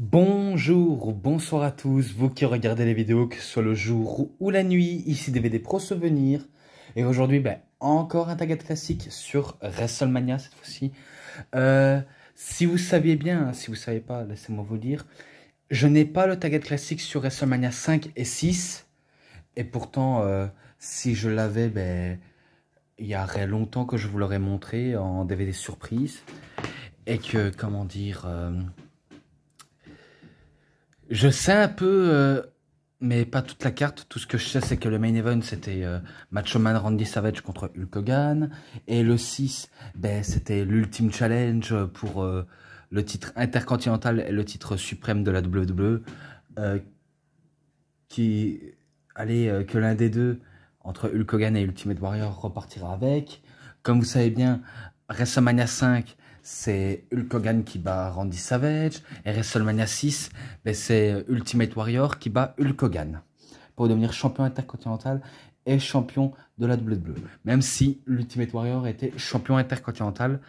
Bonjour ou bonsoir à tous, vous qui regardez les vidéos, que ce soit le jour ou la nuit, ici DVD Pro Souvenir. Et aujourd'hui, encore un Taget classique sur WrestleMania cette fois-ci. Si vous saviez bien, si vous ne savez pas, laissez-moi vous dire, je n'ai pas le Taget classique sur WrestleMania 5 et 6. Et pourtant, si je l'avais, il y aurait longtemps que je vous l'aurais montré en DVD surprise. Et que, comment dire... je sais un peu, mais pas toute la carte. Tout ce que je sais, c'est que le main event, c'était Macho Man Randy Savage contre Hulk Hogan. Et le 6, c'était l'Ultime Challenge pour le titre intercontinental et le titre suprême de la WWE. Que l'un des deux, entre Hulk Hogan et Ultimate Warrior, repartira avec. Comme vous savez bien, WrestleMania 5, c'est Hulk Hogan qui bat Randy Savage. Et WrestleMania 6, c'est Ultimate Warrior qui bat Hulk Hogan pour devenir champion intercontinental et champion de la WWE. Même si l'Ultimate Warrior était champion intercontinental,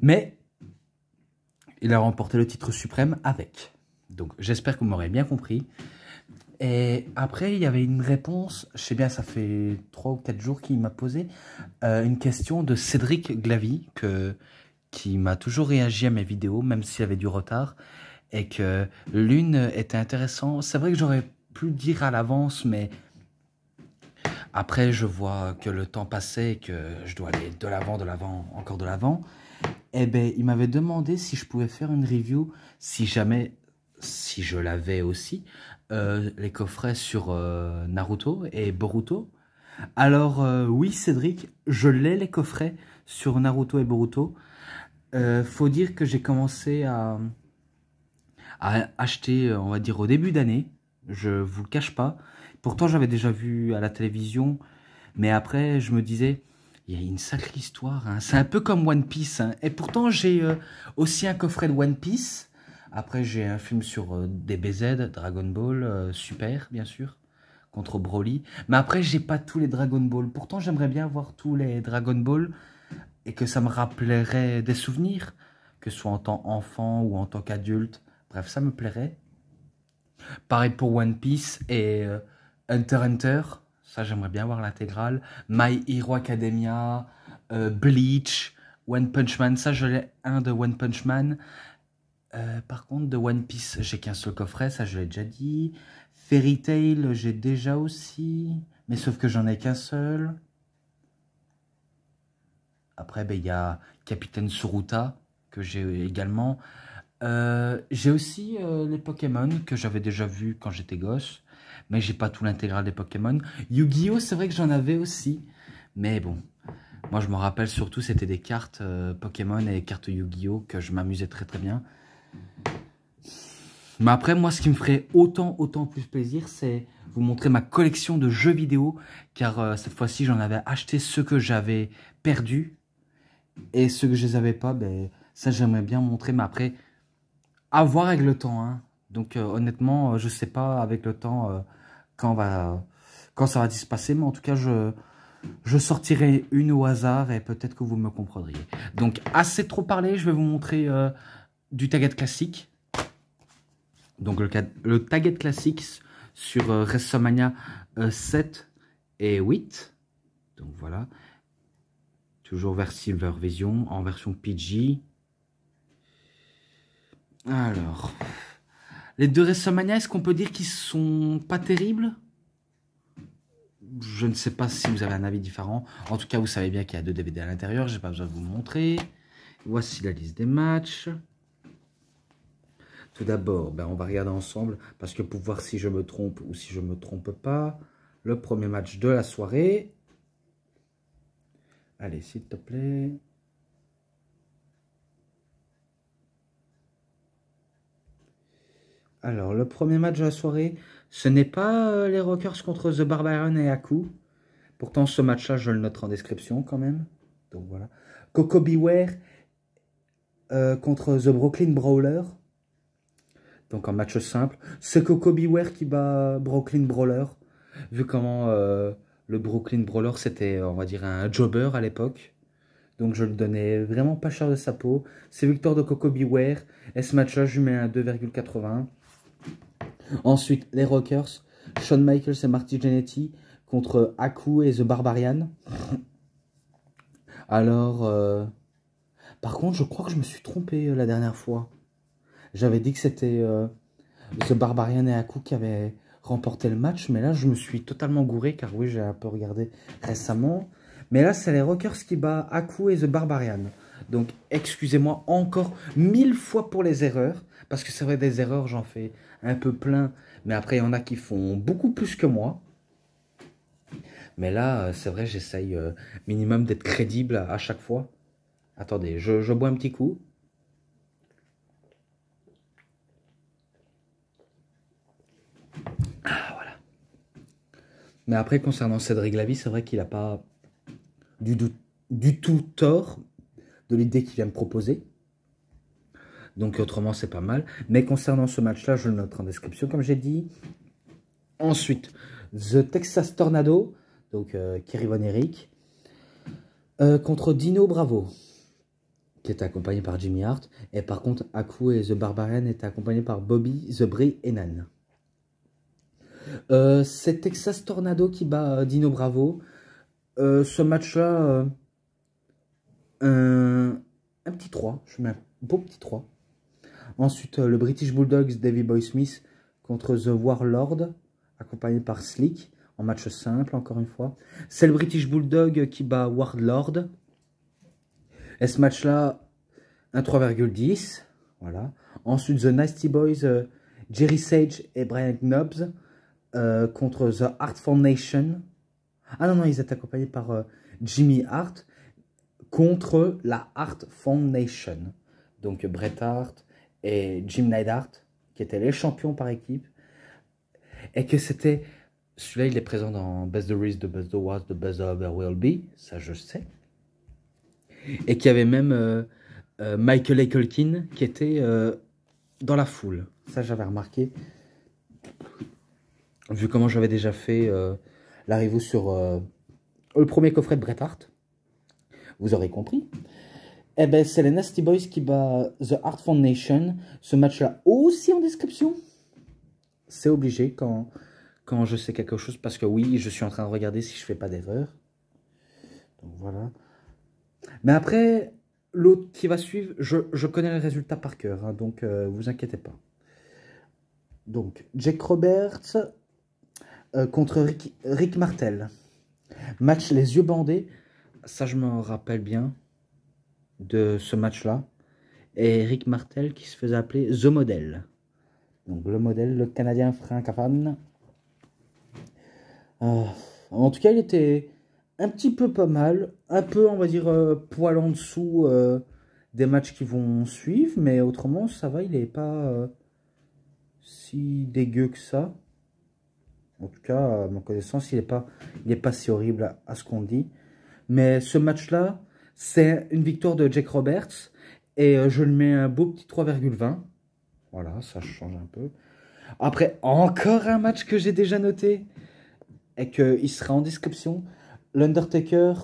mais il a remporté le titre suprême avec. Donc j'espère que vous m'aurez bien compris. Et après, il y avait une réponse, je sais bien, ça fait 3 ou 4 jours qu'il m'a posé une question de Cédric Glavy, qui m'a toujours réagi à mes vidéos, même s'il y avait du retard, et que l'une était intéressante. C'est vrai que j'aurais pu le dire à l'avance, mais après, je vois que le temps passait et que je dois aller de l'avant, encore de l'avant. Eh bien, il m'avait demandé si je pouvais faire une review, si je l'avais aussi, les coffrets sur Naruto et Boruto. Alors, oui, Cédric, je l'ai les coffrets sur Naruto et Boruto. Faut dire que j'ai commencé à acheter, on va dire, au début d'année. Je vous le cache pas. Pourtant, j'avais déjà vu à la télévision. Mais après, je me disais, il y a une sacrée histoire. Hein. C'est un peu comme One Piece. Hein. Et pourtant, j'ai aussi un coffret de One Piece. Après, j'ai un film sur DBZ, Dragon Ball, Super, bien sûr, contre Broly. Mais après, j'ai pas tous les Dragon Ball. Pourtant, j'aimerais bien voir tous les Dragon Ball et que ça me rappellerait des souvenirs, que ce soit en tant qu'enfant ou en tant qu'adulte. Bref, ça me plairait. Pareil pour One Piece et Hunter x Hunter. Ça, j'aimerais bien voir l'intégrale. My Hero Academia, Bleach, One Punch Man. Ça, je l'ai un de One Punch Man. Par contre, de One Piece, j'ai qu'un seul coffret, ça je l'ai déjà dit. Fairy Tail, j'ai déjà aussi, mais sauf que j'en ai qu'un seul. Après, il y a Capitaine Tsuruta, que j'ai également. J'ai aussi les Pokémon, que j'avais déjà vus quand j'étais gosse, mais j'ai pas tout l'intégral des Pokémon. Yu-Gi-Oh, c'est vrai que j'en avais aussi, mais bon. Moi, je me rappelle surtout, c'était des cartes Pokémon et des cartes Yu-Gi-Oh que je m'amusais très très bien. Mais après, moi, ce qui me ferait autant plus plaisir, c'est vous montrer ma collection de jeux vidéo. Car cette fois-ci, j'en avais acheté ceux que j'avais perdus. Et ceux que je les avais pas, ça, j'aimerais bien montrer. Mais après, à voir avec le temps. Hein. Donc, honnêtement, je sais pas avec le temps quand ça va se passer. Mais en tout cas, je sortirai une au hasard et peut-être que vous me comprendriez. Donc, assez trop parlé, je vais vous montrer du Taget classique. Donc le Taget classique sur WrestleMania 7 et 8. Donc voilà. Toujours vers Silver Vision en version PG. Alors. Les deux WrestleMania, est-ce qu'on peut dire qu'ils sont pas terribles? Je ne sais pas si vous avez un avis différent. En tout cas, vous savez bien qu'il y a 2 DVD à l'intérieur. Je n'ai pas besoin de vous montrer. Voici la liste des matchs. Tout d'abord, on va regarder ensemble, parce que pour voir si je me trompe ou si je ne me trompe pas, le premier match de la soirée. Allez, s'il te plaît. Alors, le premier match de la soirée, ce n'est pas les Rockers contre The Barbarian et Haku. Pourtant, ce match-là, je le noterai en description quand même. Donc voilà. Koko B. Ware contre The Brooklyn Brawler. Donc en match simple, c'est Koko B. Ware qui bat Brooklyn Brawler. Vu comment le Brooklyn Brawler c'était, on va dire, un jobber à l'époque. Donc je le donnais vraiment pas cher de sa peau. C'est victoire de Coco Beware. Et ce match-là, je lui mets un 2,80. Ensuite, les Rockers. Shawn Michaels et Marty Jannetty contre Haku et The Barbarian. Alors, par contre, je crois que je me suis trompé la dernière fois. J'avais dit que c'était The Barbarian et Haku qui avaient remporté le match. Mais là, je me suis totalement gouré car oui, j'ai un peu regardé récemment. Mais là, c'est les Rockers qui battent Haku et The Barbarian. Donc, excusez-moi encore 1000 fois pour les erreurs. Parce que c'est vrai, des erreurs, j'en fais un peu plein. Mais après, il y en a qui font beaucoup plus que moi. Mais là, c'est vrai, j'essaye minimum d'être crédible à chaque fois. Attendez, je bois un petit coup. Ah, voilà. Mais après, concernant Cédric Lavie, c'est vrai qu'il n'a pas du tout tort de l'idée qu'il vient me proposer. Donc autrement, c'est pas mal. Mais concernant ce match-là, je le note en description, comme j'ai dit. Ensuite, The Texas Tornado, donc Kerry Von Erich, contre Dino Bravo, qui est accompagné par Jimmy Hart. Et par contre, Haku et The Barbarian étaient accompagnés par Bobby The Bray Enan. C'est Texas Tornado qui bat Dino Bravo. Ce match-là, un petit 3. Je mets un beau petit 3. Ensuite, le British Bulldogs Davey Boy Smith contre The Warlord, accompagné par Slick, en match simple, encore une fois. C'est le British Bulldog qui bat Warlord. Et ce match-là, un 3,10. Voilà. Ensuite, The Nasty Boys, Jerry Sage et Brian Knobbs contre The Hart Foundation. Ah non, non, ils étaient accompagnés par Jimmy Hart contre la Hart Foundation. Donc, Bret Hart et Jim Neidhart, qui étaient les champions par équipe. Et que c'était... Celui-là, il est présent dans Best the Risk, The Best the Was, The Best the Ever Will Be. Ça, je sais. Et qu'il y avait même Michael A. Culkin qui était dans la foule. Ça, j'avais remarqué. Vu comment j'avais déjà fait la review sur le premier coffret de Bret Hart. Vous aurez compris. Eh ben, c'est les Nasty Boys qui bat The Hart Foundation. Ce match-là aussi en description. C'est obligé quand je sais quelque chose. Parce que oui, je suis en train de regarder si je fais pas d'erreur. Donc voilà. Mais après, l'autre qui va suivre, je connais le résultat par cœur. Hein, donc, vous inquiétez pas. Donc, Jake Roberts contre Rick Martel. Match les yeux bandés. Ça, je me rappelle bien de ce match-là. Et Rick Martel qui se faisait appeler The Model. Donc, le modèle, le Canadien francophone. En tout cas, il était un petit peu pas mal. Un peu, on va dire, poil en dessous des matchs qui vont suivre. Mais autrement, ça va, il n'est pas si dégueu que ça. En tout cas, à ma connaissance, il n'est pas si horrible à ce qu'on dit. Mais ce match-là, c'est une victoire de Jake Roberts. Et je lui mets un beau petit 3,20. Voilà, ça change un peu. Après, encore un match que j'ai déjà noté. Et qu'il sera en description. L'Undertaker,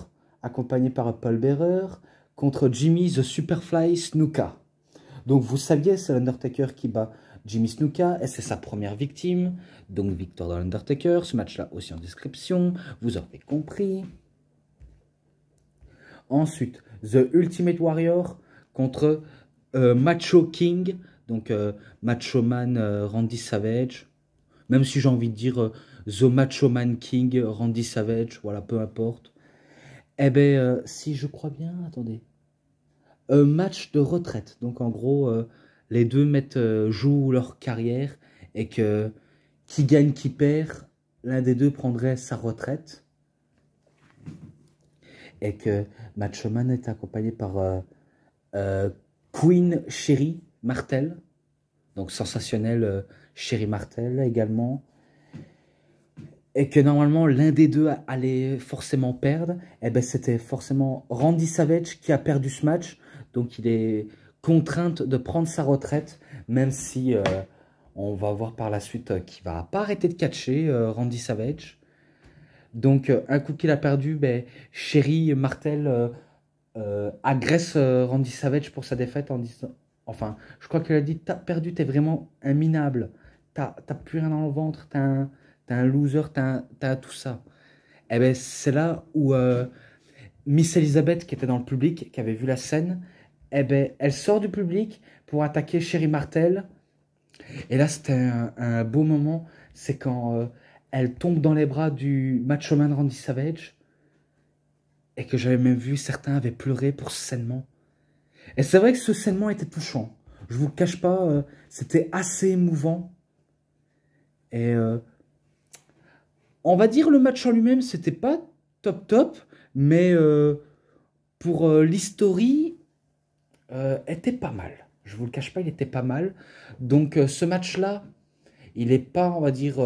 accompagné par Paul Bearer, contre Jimmy the Superfly Snuka. Donc vous saviez, c'est l'Undertaker qui bat Jimmy Snuka, et c'est sa première victime. Donc victoire de l'Undertaker, ce match-là aussi en description, vous aurez compris. Ensuite, The Ultimate Warrior contre Macho King, donc Macho Man Randy Savage. Même si j'ai envie de dire The Macho Man King Randy Savage, voilà, peu importe. Eh bien, si je crois bien, attendez. Match de retraite. Donc en gros, les deux jouent leur carrière et que qui gagne, qui perd, l'un des deux prendrait sa retraite. Et que Macho Man est accompagné par Queen Sherry Martel. Donc sensationnel Sherry Martel également. Et que normalement l'un des deux allait forcément perdre. Et ben c'était forcément Randy Savage qui a perdu ce match. Donc il est contrainte de prendre sa retraite. Même si on va voir par la suite qu'il va pas arrêter de catcher Randy Savage. Donc un coup qu'il a perdu, ben, Sherry Martel agresse Randy Savage pour sa défaite en disant... Enfin, je crois qu'elle a dit, t'as perdu, t'es vraiment un minable. T'as plus rien dans le ventre, t'es un loser, t'as tout ça. Et ben c'est là où Miss Elizabeth, qui était dans le public, qui avait vu la scène, eh ben, elle sort du public pour attaquer Sherry Martel. Et là, c'était un beau moment. C'est quand elle tombe dans les bras du Macho Man Randy Savage. Et que j'avais même vu, certains avaient pleuré pour ce scènement. Et c'est vrai que ce scènement était touchant. Je vous le cache pas, c'était assez émouvant. Et on va dire le match en lui-même, c'était pas top top. Mais pour l'history, était pas mal. Je vous le cache pas, il était pas mal. Donc ce match-là, il est pas, on va dire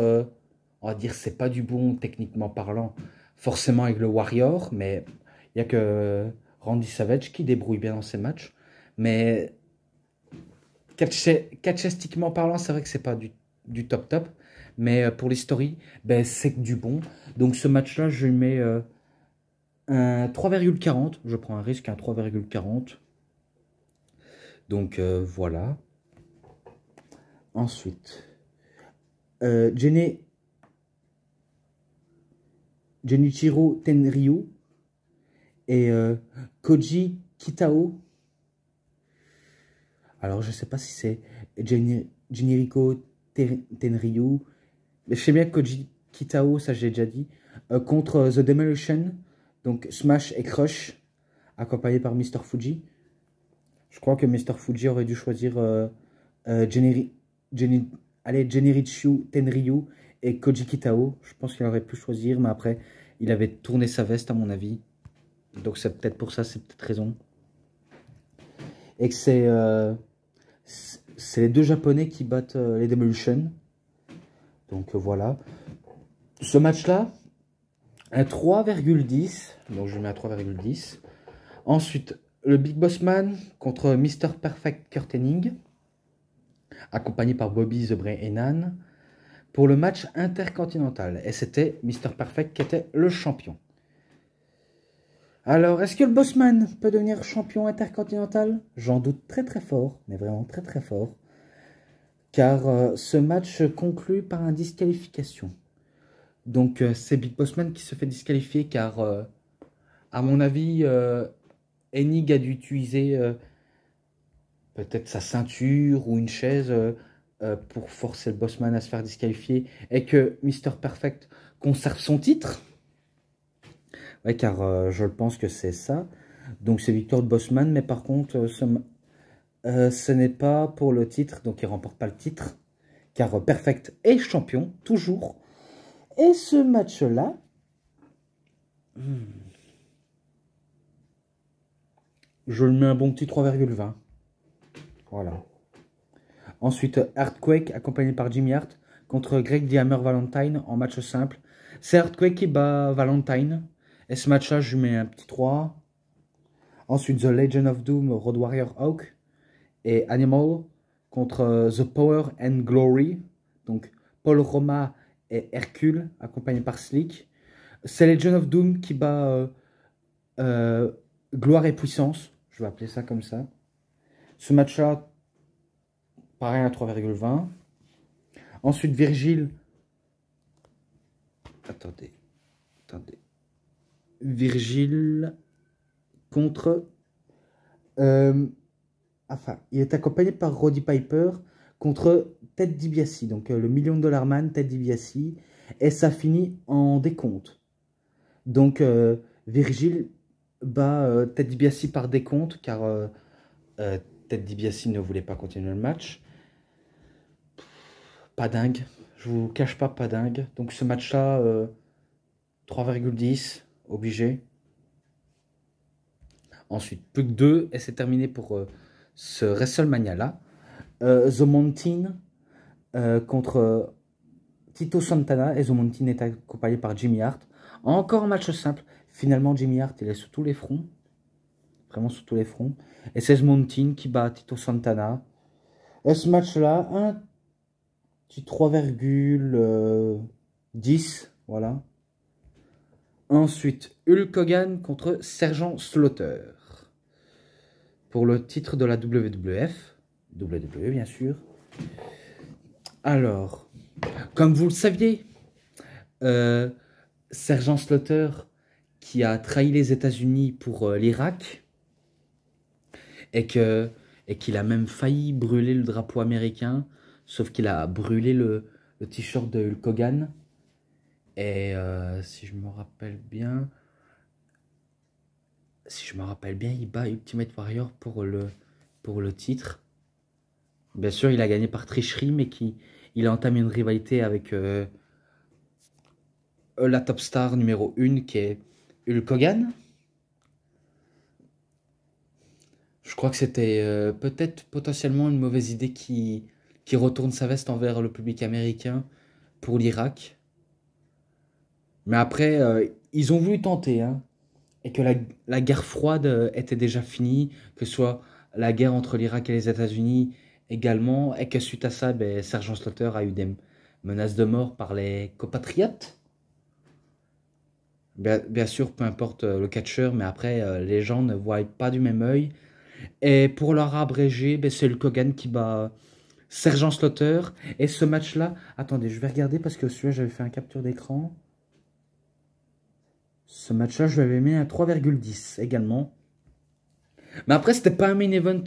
c'est pas du bon techniquement parlant, forcément avec le Warrior, mais il y a que Randy Savage qui débrouille bien dans ses matchs. Mais catchistiquement parlant, c'est vrai que c'est pas du top top, mais pour l'history, ben, c'est du bon. Donc ce match-là, je lui mets un 3,40. Je prends un risque, un 3,40. Donc voilà. Ensuite, Genichiro Tenryu et Koji Kitao. Alors, je ne sais pas si c'est Genirico Tenryu. Mais je sais bien que Koji Kitao, ça j'ai déjà dit. Contre The Demolition. Donc Smash et Crush. Accompagné par Mr. Fuji. Je crois que Mr. Fuji aurait dû choisir Genirichu Tenryu et Koji Kitao. Je pense qu'il aurait pu choisir, mais après, il avait tourné sa veste, à mon avis. Donc c'est peut-être pour ça, c'est peut-être raison. Et que c'est les deux Japonais qui battent les Demolition. Donc voilà. Ce match-là, un 3,10. Donc je mets à 3,10. Ensuite, le Big Boss Man contre Mr. Perfect Kurt Hennig, accompagné par Bobby The Brain Heenan, pour le match intercontinental. Et c'était Mr. Perfect qui était le champion. Alors, est-ce que le Bossman peut devenir champion intercontinental? J'en doute très très fort, mais vraiment très très fort. Car ce match conclut par une disqualification. Donc c'est Big Bossman qui se fait disqualifier car, à mon avis, Hennig a dû utiliser peut-être sa ceinture ou une chaise pour forcer le Bossman à se faire disqualifier et que Mr. Perfect conserve son titre. Ouais, car je pense que c'est ça. Donc c'est victoire de Bossman, mais par contre, ce n'est pas pour le titre, donc il ne remporte pas le titre. Car Perfect est champion, toujours. Et ce match-là... je le mets un bon petit 3,20. Voilà. Ensuite, Earthquake, accompagné par Jimmy Hart, contre Greg The Hammer Valentine en match simple. C'est Earthquake qui bat Valentine. Et ce match-là, je lui mets un petit 3. Ensuite, The Legend of Doom, Road Warrior Hawk et Animal contre The Power and Glory. Donc, Paul Roma et Hercule, accompagné par Slick. C'est Legend of Doom qui bat Gloire et Puissance. Je vais appeler ça comme ça. Ce match-là, pareil à 3,20. Ensuite, Virgile. Attendez. Virgile contre... enfin, il est accompagné par Roddy Piper contre Ted DiBiase. Donc, le million de $, man, Ted DiBiase. Et ça finit en décompte. Donc, Virgile bat Ted DiBiase par décompte, car Ted DiBiase ne voulait pas continuer le match. Pas dingue. Je vous cache pas dingue. Donc, ce match-là, 3,10, obligé. Ensuite, plus que 2, et c'est terminé pour ce WrestleMania-là. The Mountain contre Tito Santana, et The Mountain est accompagné par Jimmy Hart. Encore un match simple. Finalement, Jimmy Hart, il est sous tous les fronts. Vraiment sous tous les fronts. Et c'est The Mountain qui bat Tito Santana. Et ce match-là, un petit 3,10. Voilà. Ensuite, Hulk Hogan contre Sergent Slaughter. pour le titre de la WWF. WWE, bien sûr. Alors, comme vous le saviez, Sergent Slaughter, qui a trahi les États-Unis pour l'Irak, et qu'il a même failli brûler le drapeau américain, sauf qu'il a brûlé le t-shirt de Hulk Hogan. Et si je me rappelle bien, il bat Ultimate Warrior pour le titre. Bien sûr, il a gagné par tricherie, mais il a entamé une rivalité avec la top star numéro 1, qui est Hulk Hogan. Je crois que c'était peut-être potentiellement une mauvaise idée qui retourne sa veste envers le public américain pour l'Irak. Mais après, ils ont voulu tenter, hein, et que la guerre froide était déjà finie, que ce soit la guerre entre l'Irak et les États-Unis également, et que suite à ça, ben, Sergent Slaughter a eu des menaces de mort par les compatriotes. Bien sûr, peu importe le catcheur, mais après, les gens ne voient pas du même œil. Et pour leur abréger, ben, c'est Hulk Hogan qui bat Sergent Slaughter. Et ce match-là, attendez, je vais regarder parce que celui-là, j'avais fait un capture d'écran. Ce match-là, je lui avais mis un 3,10 également. Mais après, c'était pas un main event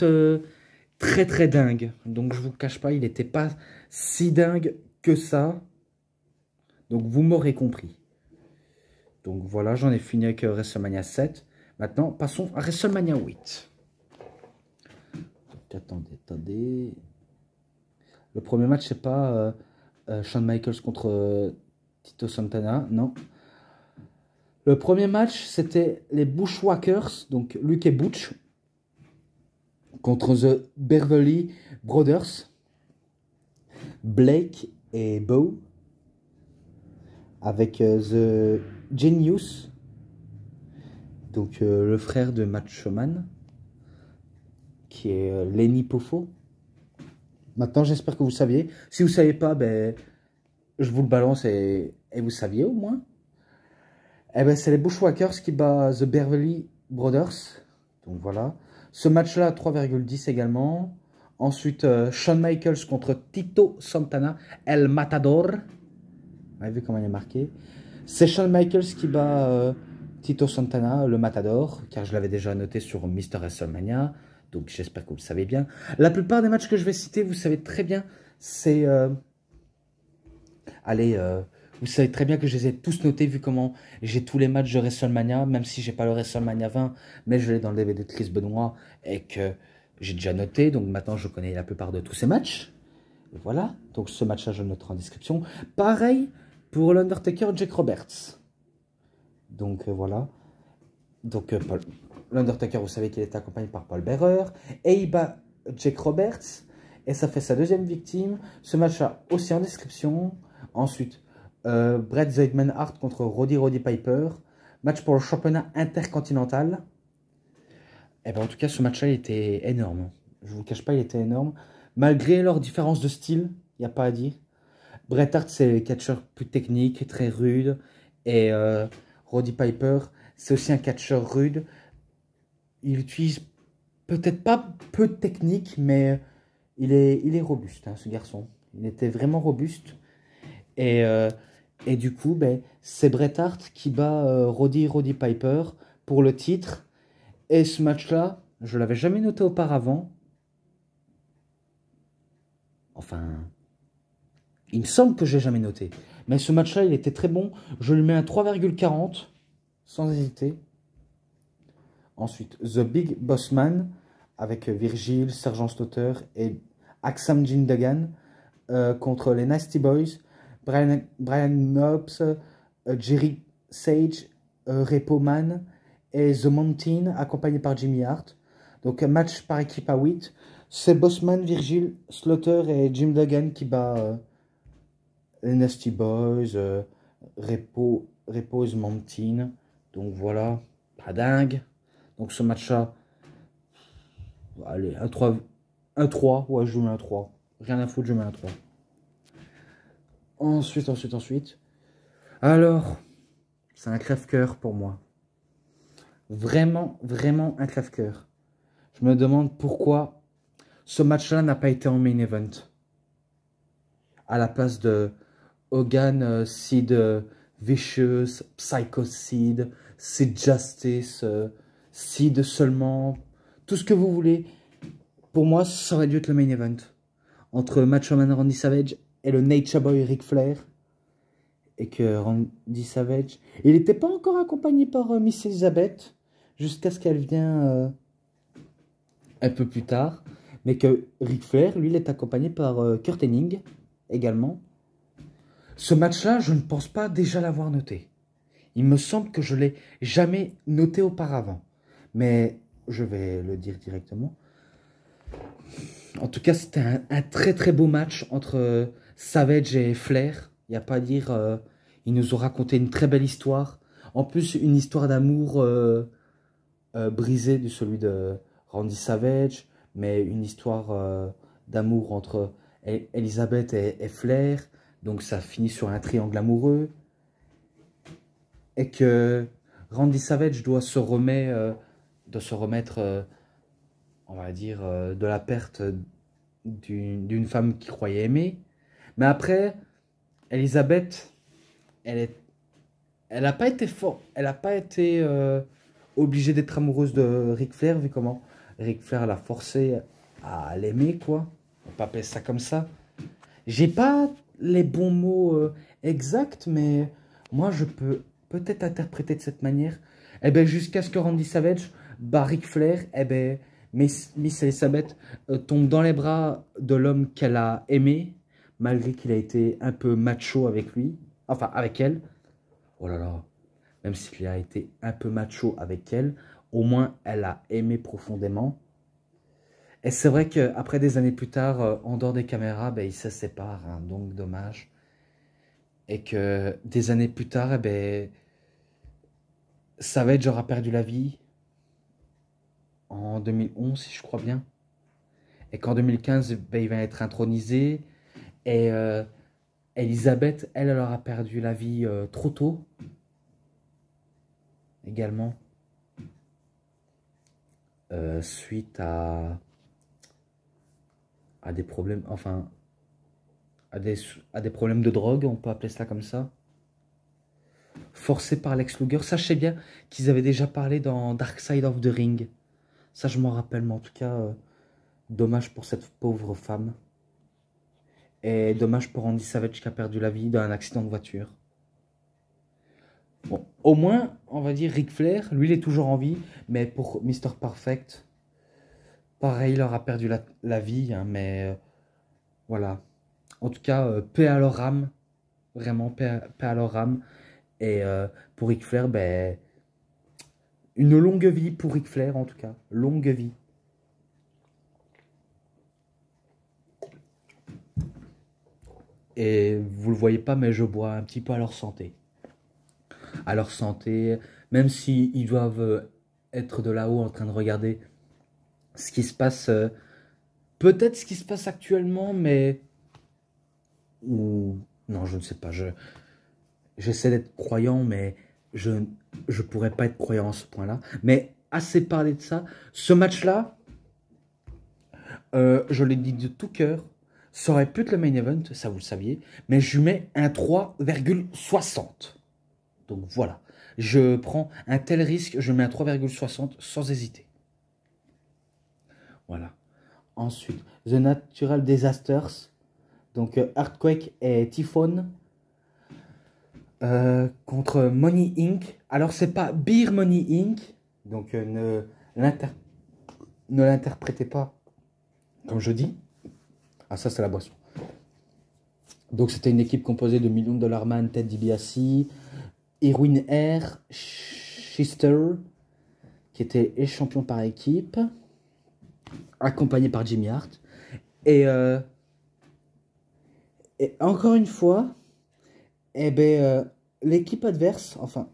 très très dingue. Donc, je vous cache pas, il n'était pas si dingue que ça. Donc, vous m'aurez compris. Donc, voilà, j'en ai fini avec WrestleMania 7. Maintenant, passons à WrestleMania 8. Donc, attendez. Le premier match, c'est pas Shawn Michaels contre Tito Santana, non. Le premier match, c'était les Bushwhackers, donc Luke et Butch, contre The Beverly Brothers, Blake et Bo, avec The Genius, donc le frère de Macho Man, qui est Lenny Poffo. Maintenant, j'espère que vous saviez. Si vous ne saviez pas, ben, je vous le balance et vous saviez au moins. Eh ben, c'est les Bushwhackers qui battent The Beverly Brothers. Donc voilà. Ce match-là, 3,10 également. Ensuite, Shawn Michaels contre Tito Santana, El Matador. Vous avez vu comment il est marqué. C'est Shawn Michaels qui bat Tito Santana, le Matador, car je l'avais déjà noté sur Mr. WrestleMania. Donc j'espère que vous le savez bien. La plupart des matchs que je vais citer, vous savez très bien, c'est... vous savez très bien que je les ai tous notés, vu comment j'ai tous les matchs de WrestleMania, même si j'ai pas le WrestleMania 20, mais je l'ai dans le DVD de Chris Benoit, et que j'ai déjà noté, donc maintenant je connais la plupart de tous ces matchs. Et voilà, donc ce match-là, je le noterai en description. Pareil pour l'Undertaker, Jake Roberts. Donc voilà. Donc l'Undertaker, vous savez qu'il est accompagné par Paul Bearer, et il bat Jake Roberts, et ça fait sa deuxième victime. Ce match-là aussi en description. Ensuite, Bret the Hitman Hart contre Roddy Piper. Match pour le championnat intercontinental. Et ben en tout cas, ce match-là, il était énorme. Je vous cache pas, il était énorme. Malgré leur différence de style, il n'y a pas à dire. Bret Hart, c'est un catcheur plus technique, très rude. Et Roddy Piper, c'est aussi un catcheur rude. Il utilise peut-être pas peu de technique, mais il est robuste, hein, ce garçon. Il était vraiment robuste. Et du coup, ben, c'est Bret Hart qui bat Roddy Piper pour le titre. Et ce match-là, je ne l'avais jamais noté auparavant. Enfin, il me semble que je l'ai jamais noté. Mais ce match-là, il était très bon. Je lui mets un 3,40, sans hésiter. Ensuite, The Big Boss Man, avec Virgil, Sergent Slaughter et Aksam Jindagan, contre les Nasty Boys, Brian Knobbs, Jerry Sage, Repo Man et The Mountain, accompagné par Jimmy Hart. Donc un match par équipe à 8. C'est Bossman, Virgil, Slaughter et Jim Duggan qui bat les Nasty Boys, Repo et The Mountain. Donc voilà, pas dingue. Donc ce match-là, allez, un 3, ouais, je mets un 3. Rien à foutre, je mets un 3. Ensuite. Alors, c'est un crève-cœur pour moi. Vraiment, vraiment un crève-cœur. Je me demande pourquoi ce match-là n'a pas été en main event. À la place de Hogan, Sid Vicious, Psycho Sid, Sid Justice, Sid seulement, tout ce que vous voulez. Pour moi, ça aurait dû être le main event. Entre Macho Man Randy Savage et le Nature Boy Ric Flair. Et que Randy Savage, il n'était pas encore accompagné par Miss Elizabeth, jusqu'à ce qu'elle vienne un peu plus tard. Mais que Ric Flair, lui, il est accompagné par Kurt Hennig, également. Ce match-là, je ne pense pas déjà l'avoir noté. Il me semble que je ne l'ai jamais noté auparavant. Mais je vais le dire directement. En tout cas, c'était un très très beau match entre Savage et Flair. Il n'y a pas à dire, ils nous ont raconté une très belle histoire. En plus, une histoire d'amour brisée de celui de Randy Savage. Mais une histoire d'amour entre Elizabeth et Flair. Donc ça finit sur un triangle amoureux. Et que Randy Savage doit se remettre, on va dire, de la perte d'une femme qu'il croyait aimer. Mais après, Elizabeth, elle n'a pas été elle n'a pas été obligée d'être amoureuse de Ric Flair, vu comment Ric Flair l'a forcé à l'aimer, quoi. On peut appeler ça comme ça. J'ai pas les bons mots exacts, mais moi je peux peut-être interpréter de cette manière. Eh ben, jusqu'à ce que Randy Savage bat Ric Flair, eh ben, Miss Elizabeth tombe dans les bras de l'homme qu'elle a aimé, malgré qu'il a été un peu macho avec lui, enfin avec elle. Oh là là, même s'il a été un peu macho avec elle, au moins elle a aimé profondément. Et c'est vrai qu'après des années plus tard, en dehors des caméras, ben, ils se séparent, hein, donc dommage. Et que des années plus tard, eh ben, Savage aura perdu la vie en 2011, si je crois bien. Et qu'en 2015, ben, il va être intronisé. Et Elisabeth, elle aura perdu la vie trop tôt. Également. Suite à des problèmes, enfin, à des problèmes de drogue, on peut appeler ça comme ça. Forcé par Lex Luger. Sachez bien qu'ils avaient déjà parlé dans Dark Side of the Ring. Ça, je m'en rappelle, mais en tout cas, dommage pour cette pauvre femme. Et dommage pour Randy Savage qui a perdu la vie dans un accident de voiture. Bon, au moins, on va dire Ric Flair, lui, il est toujours en vie. Mais pour Mr. Perfect, pareil, il aura perdu la vie. Hein, mais voilà. En tout cas, paix à leur âme. Vraiment, paix à leur âme. Et pour Ric Flair, ben, une longue vie pour Ric Flair, en tout cas. Longue vie. Et vous le voyez pas, mais je bois un petit peu à leur santé. À leur santé, même s'ils doivent être de là-haut en train de regarder ce qui se passe, peut-être ce qui se passe actuellement, mais... Ou... Non, je ne sais pas, j'essaie d'être croyant, mais je pourrais pas être croyant à ce point-là. Mais assez parlé de ça, ce match-là, je l'ai dit de tout cœur, ça aurait pu être le main event, ça vous le saviez, mais je lui mets un 3,60. Donc voilà, je prends un tel risque, je mets un 3,60 sans hésiter. Voilà. Ensuite, The Natural Disasters, donc Earthquake et Typhon, contre Money Inc. Alors, c'est pas Beer Money Inc. Donc, ne l'interprétez pas comme je dis. Ah, ça, c'est la boisson. Donc, c'était une équipe composée de Million Dollar Man, Ted DiBiase, Irwin R. Schister, qui était champion par équipe, accompagné par Jimmy Hart. Et encore une fois, eh ben, l'équipe adverse, enfin,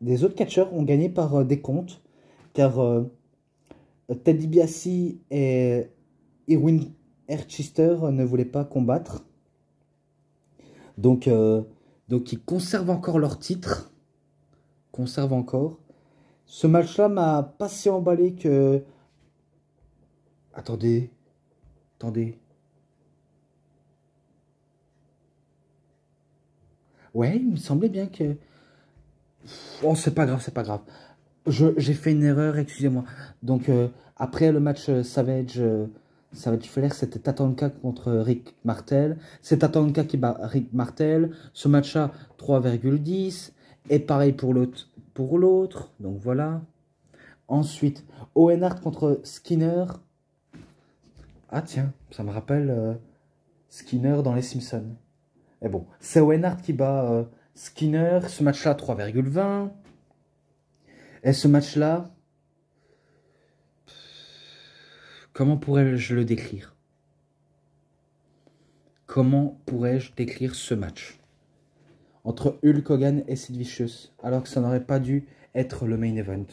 des autres catcheurs ont gagné par des comptes, car Ted DiBiase et Irwin R. Schister ne voulaient pas combattre. Donc ils conservent encore leur titre. Conservent encore. Ce match-là m'a pas si emballé que Attendez. Attendez. Ouais, il me semblait bien que... Oh, c'est pas grave, c'est pas grave. J'ai fait une erreur, excusez-moi. Donc, après le match Savage Flair, c'était Tatanka contre Rick Martel. C'est Tatanka qui bat Rick Martel. Ce match-là, 3,10. Et pareil pour l'autre. Donc, voilà. Ensuite, Owen Hart contre Skinner. Ah, tiens, ça me rappelle Skinner dans Les Simpsons. Et bon, c'est Owen Hart qui bat Skinner. Ce match-là, 3,20. Et ce match-là, comment pourrais-je le décrire? Comment pourrais-je décrire ce match entre Hulk Hogan et Sid Vicious, alors que ça n'aurait pas dû être le main event?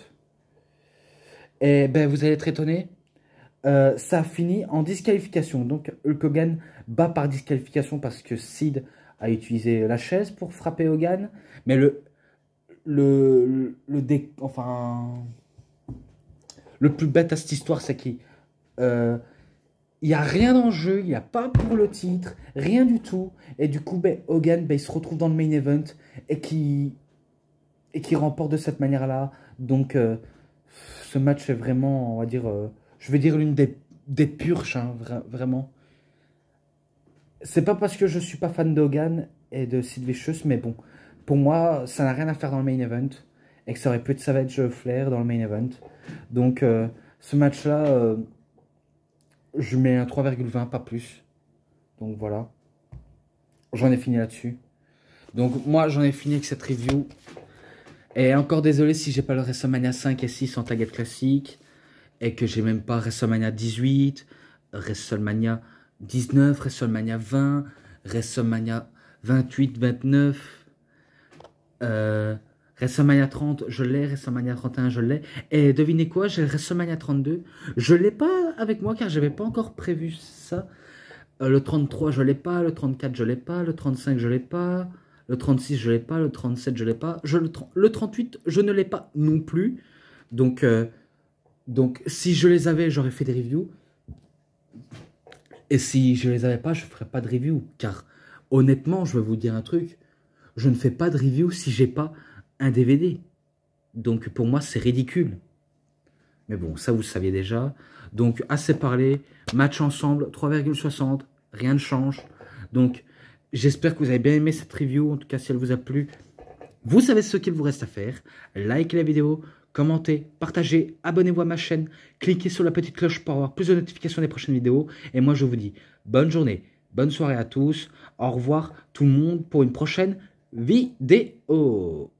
Et ben, vous allez être étonné, ça a fini en disqualification. Donc Hulk Hogan bat par disqualification parce que Sid a utilisé la chaise pour frapper Hogan. Mais le plus bête à cette histoire, c'est qu'il n'y a rien en jeu, il n'y a pas pour le titre, rien du tout. Et du coup, ben, Hogan, ben, il se retrouve dans le main event et qui remporte de cette manière-là. Donc, ce match est vraiment, on va dire, je vais dire l'une des purges, hein, vraiment. C'est pas parce que je suis pas fan de Hogan et de Sid Vicious, mais bon, pour moi, ça n'a rien à faire dans le main event. Et que ça aurait pu être Savage Flair dans le main event. Donc, ce match-là, je mets un 3,20, pas plus. Donc, voilà. J'en ai fini là-dessus. Donc, moi, j'en ai fini avec cette review. Et encore désolé si j'ai pas le WrestleMania 5 et 6 en target classique. Et que j'ai même pas WrestleMania 18, WrestleMania 19, WrestleMania 20, WrestleMania 28, 29, WrestleMania 30, je l'ai, WrestleMania 31, je l'ai. Et devinez quoi, j'ai le WrestleMania 32. Je l'ai pas avec moi car j'avais pas encore prévu ça. Le 33, je l'ai pas, le 34, je l'ai pas, le 35, je l'ai pas, le 36, je l'ai pas, le 37, je l'ai pas, le 38, je ne l'ai pas non plus. Donc, si je les avais, j'aurais fait des reviews. Et si je les avais pas, je ferais pas de review. Car honnêtement, je vais vous dire un truc. Je ne fais pas de review si j'ai pas un DVD. Donc pour moi, c'est ridicule. Mais bon, ça vous le saviez déjà. Donc assez parlé. Match ensemble, 3,60. Rien ne change. Donc j'espère que vous avez bien aimé cette review. En tout cas, si elle vous a plu, vous savez ce qu'il vous reste à faire. Likez la vidéo. Commentez, partagez, abonnez-vous à ma chaîne, cliquez sur la petite cloche pour avoir plus de notifications des prochaines vidéos. Et moi, je vous dis bonne journée, bonne soirée à tous. Au revoir tout le monde pour une prochaine vidéo.